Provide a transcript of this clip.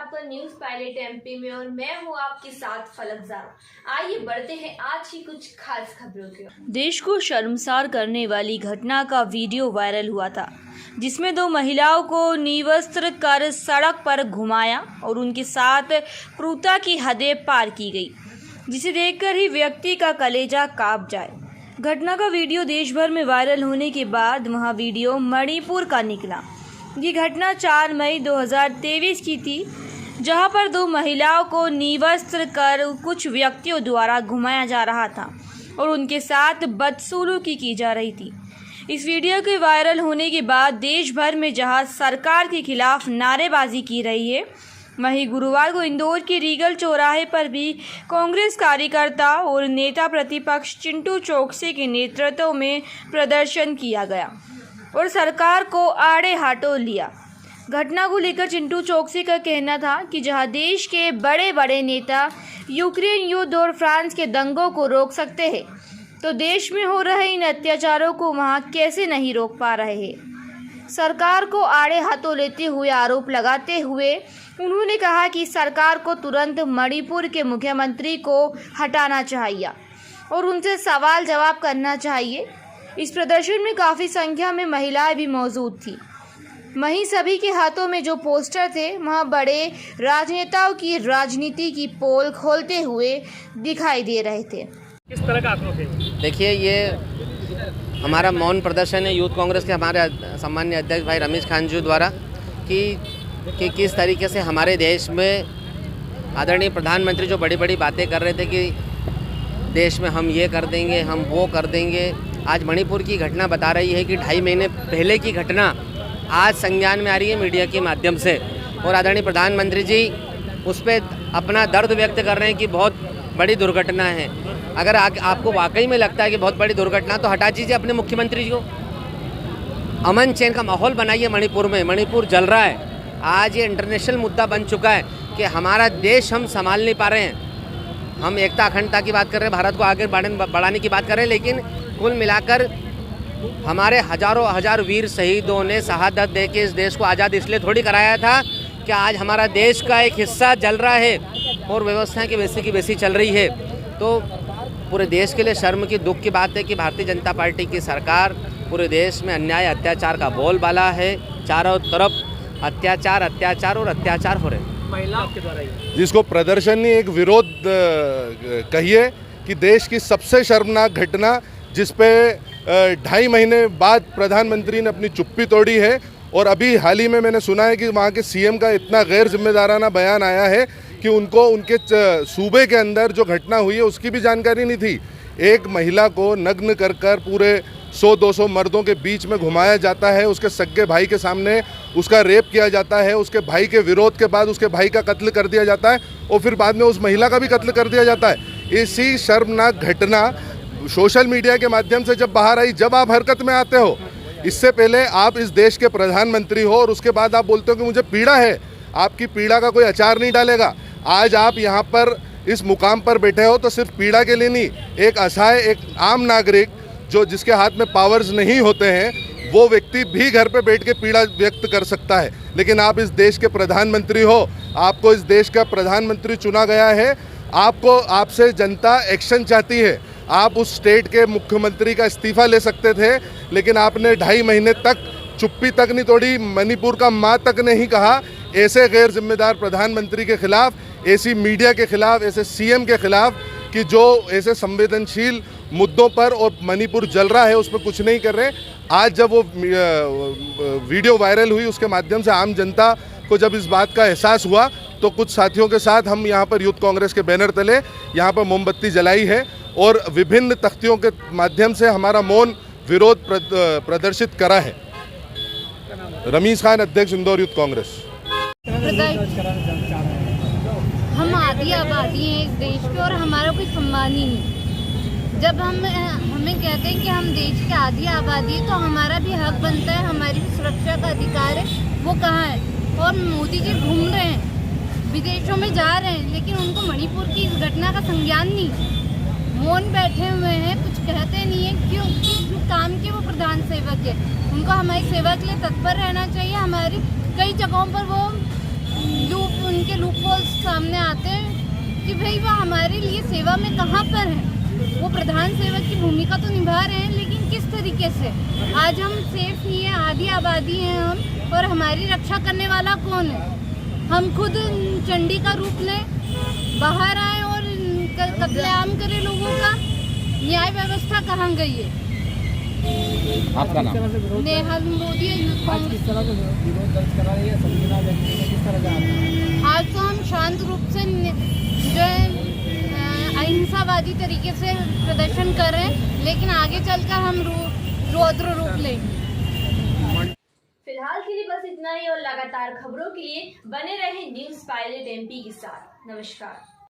आपका news pilot MP में और मैं हूं आपके साथ फलक ज़ारा। आइए बढ़ते हैं आज की कुछ खास खबरों की। देश को शर्मसार करने वाली घटना का वीडियो वायरल हुआ था, जिसमें दो महिलाओं को निवस्त्र कर सड़क पर घुमाया और उनके साथ क्रूरता की हदें पार की गई, जिसे देखकर ही व्यक्ति का कलेजा कांप जाए। घटना का वीडियो देश भर में वायरल होने के बाद वह वीडियो मणिपुर का निकला। ये घटना 4 मई 2023 की थी, जहां पर दो महिलाओं को निवस्त्र कर कुछ व्यक्तियों द्वारा घुमाया जा रहा था और उनके साथ बदसलूकी की जा रही थी। इस वीडियो के वायरल होने के बाद देश भर में जहां सरकार के खिलाफ नारेबाजी की रही है, वहीं गुरुवार को इंदौर के रीगल चौराहे पर भी कांग्रेस कार्यकर्ता और नेता प्रतिपक्ष चिंटू चोकसी के नेतृत्व में प्रदर्शन किया गया और सरकार को आड़े हाथों लिया। घटना को लेकर चिंटू चोकसी का कहना था कि जहां देश के बड़े बड़े नेता यूक्रेन युद्ध और फ्रांस के दंगों को रोक सकते हैं, तो देश में हो रहे इन अत्याचारों को वहां कैसे नहीं रोक पा रहे हैं। सरकार को आड़े हाथों लेते हुए आरोप लगाते हुए उन्होंने कहा कि सरकार को तुरंत मणिपुर के मुख्यमंत्री को हटाना चाहिए और उनसे सवाल जवाब करना चाहिए। इस प्रदर्शन में काफ़ी संख्या में महिलाएं भी मौजूद थी। वहीं सभी के हाथों में जो पोस्टर थे, वहाँ बड़े राजनेताओं की राजनीति की पोल खोलते हुए दिखाई दे रहे थे। किस तरह का आक्रोश है? देखिए, ये हमारा मौन प्रदर्शन है यूथ कांग्रेस के हमारे सम्मान्य अध्यक्ष भाई रमेश खान जी द्वारा कि किस तरीके से हमारे देश में आदरणीय प्रधानमंत्री जो बड़ी बड़ी बातें कर रहे थे कि देश में हम ये कर देंगे, हम वो कर देंगे। आज मणिपुर की घटना बता रही है कि 2.5 महीने पहले की घटना आज संज्ञान में आ रही है मीडिया के माध्यम से, और आदरणीय प्रधानमंत्री जी उस पर अपना दर्द व्यक्त कर रहे हैं कि बहुत बड़ी दुर्घटना है। अगर आपको वाकई में लगता है कि बहुत बड़ी दुर्घटना, तो हटा दीजिए अपने मुख्यमंत्री जी को। अमन चैन का माहौल बनाइए मणिपुर में। मणिपुर जल रहा है। आज ये इंटरनेशनल मुद्दा बन चुका है कि हमारा देश हम संभाल नहीं पा रहे हैं। हम एकता अखंडता की बात कर रहे हैं, भारत को आगे बढ़ाने की बात कर रहे हैं, लेकिन कुल मिलाकर हमारे हजारों हजार वीर शहीदों ने शहादत दे के इस देश को आज़ाद इसलिए थोड़ी कराया था कि आज हमारा देश का एक हिस्सा जल रहा है और व्यवस्थाएं की वैसी चल रही है। तो पूरे देश के लिए शर्म की, दुख की बात है कि भारतीय जनता पार्टी की सरकार पूरे देश में अन्याय अत्याचार का बोलबाला है। चारों तरफ अत्याचार और अत्याचार हो रहे हैं। महिलाओं के द्वारा जिसको प्रदर्शन नहीं, एक विरोध कहिए कि देश की सबसे शर्मनाक घटना जिस पे 2.5 महीने बाद प्रधानमंत्री ने अपनी चुप्पी तोड़ी है। और अभी हाल ही में मैंने सुना है कि वहाँ के सीएम का इतना गैर जिम्मेदाराना बयान आया है कि उनको उनके सूबे के अंदर जो घटना हुई है उसकी भी जानकारी नहीं थी। एक महिला को नग्न कर पूरे 100-200 मर्दों के बीच में घुमाया जाता है, उसके सगे भाई के सामने उसका रेप किया जाता है, उसके भाई के विरोध के बाद उसके भाई का कत्ल कर दिया जाता है और फिर बाद में उस महिला का भी कत्ल कर दिया जाता है। इसी शर्मनाक घटना सोशल मीडिया के माध्यम से जब बाहर आई, जब आप हरकत में आते हो, इससे पहले आप इस देश के प्रधानमंत्री हो और उसके बाद आप बोलते हो कि मुझे पीड़ा है। आपकी पीड़ा का कोई अचार नहीं डालेगा। आज आप यहाँ पर इस मुकाम पर बैठे हो तो सिर्फ पीड़ा के लिए नहीं, एक असहाय, एक आम नागरिक जो जिसके हाथ में पावर्स नहीं होते हैं, वो व्यक्ति भी घर पे बैठ के पीड़ा व्यक्त कर सकता है। लेकिन आप इस देश के प्रधानमंत्री हो, आपको इस देश का प्रधानमंत्री चुना गया है, आपसे जनता एक्शन चाहती है। आप उस स्टेट के मुख्यमंत्री का इस्तीफा ले सकते थे, लेकिन आपने 2.5 महीने तक चुप्पी तक नहीं तोड़ी, मणिपुर का माँ तक नहीं कहा। ऐसे गैर जिम्मेदार प्रधानमंत्री के खिलाफ, ऐसी मीडिया के खिलाफ, ऐसे सीएम के खिलाफ कि जो ऐसे संवेदनशील मुद्दों पर और मणिपुर जल रहा है उस पर कुछ नहीं कर रहे। आज जब वो वीडियो वायरल हुई, उसके माध्यम से आम जनता को जब इस बात का एहसास हुआ, तो कुछ साथियों के साथ हम यहाँ पर यूथ कांग्रेस के बैनर तले यहाँ पर मोमबत्ती जलाई है और विभिन्न तख्तियों के माध्यम से हमारा मौन विरोध प्रदर्शित करा है। रमेश खान, अध्यक्ष इंदौर यूथ कांग्रेस। हम आधी आबादी हैं इस देश के और हमारा कोई सम्मान ही नहीं। जब हमें कहते हैं कि हम देश की आधी आबादी है, तो हमारा भी हक बनता है, हमारी भी सुरक्षा का अधिकार है। वो कहाँ है? और मोदी जी घूम रहे हैं, विदेशों में जा रहे हैं, लेकिन उनको मणिपुर की इस घटना का संज्ञान नहीं। मौन बैठे हुए हैं, कुछ कहते नहीं है। क्यों? किस काम के वो प्रधान सेवक है, उनको हमारी सेवा के लिए तत्पर रहना चाहिए। हमारी कई जगहों पर वो लूप उनके लूपहोल्स सामने आते हैं कि भाई वो हमारे लिए सेवा में कहाँ पर हैं। वो प्रधान सेवक की भूमिका तो निभा रहे हैं, लेकिन किस तरीके से। आज हम सेफ ही हैं, आधी आबादी हैं हम, और हमारी रक्षा करने वाला कौन है। हम खुद चंडी का रूप लें, बाहर आए और कत्लेआम करें लोगों का। न्याय व्यवस्था कहाँ गई है। आपका नाम? नेहा मोदी, यूथ कांग्रेस। आज तो हम शांत रूप से जो है अहिंसावादी तरीके से प्रदर्शन कर रहे हैं, लेकिन आगे चलकर हम रौद्र रूप लेंगे। फिलहाल के लिए बस इतना ही और लगातार खबरों के लिए बने रहे न्यूज़ पायलट MP के साथ। नमस्कार।